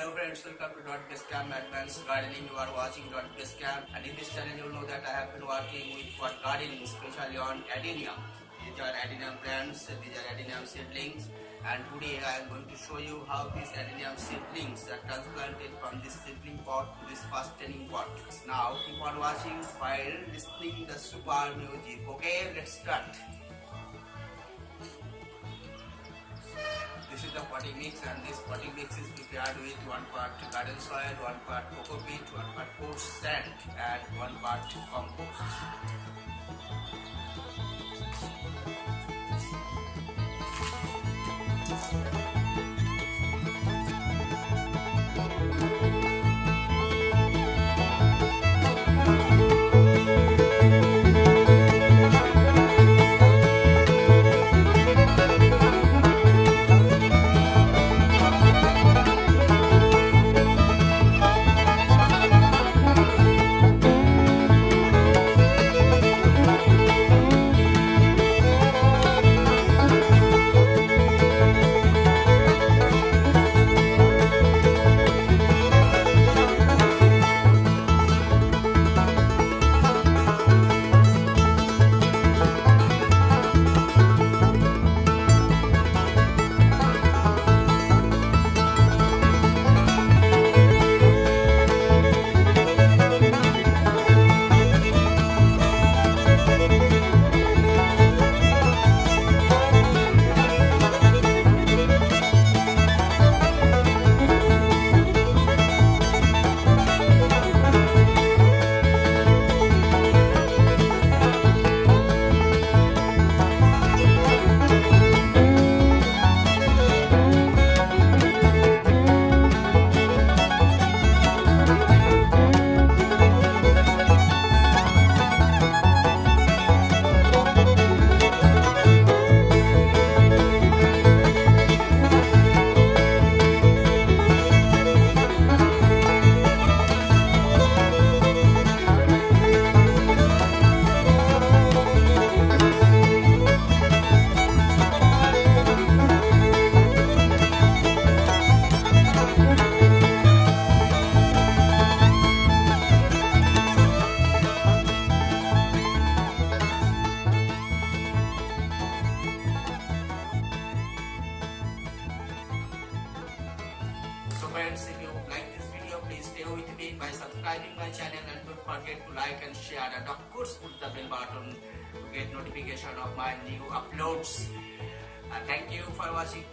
Hello friends, welcome to basecamp advanced gardening. You are watching basecamp, and in this channel you will know that I have been working with gardening, especially on adenium. These are adenium plants, these are adenium seedlings, and today I am going to show you how these adenium seedlings are transplanted from this seedling pot to this fast turning pot. Now keep on watching while listening the super music. Okay, let's start. This is the potting mix, and this potting mix is prepared with 1 part garden soil, 1 part coco peat, 1 part coarse sand, and 1 part compost. So friends, if you like this video, please stay with me by subscribing my channel, and don't forget to like and share, and of course put the bell button to get notification of my new uploads. Thank you for watching.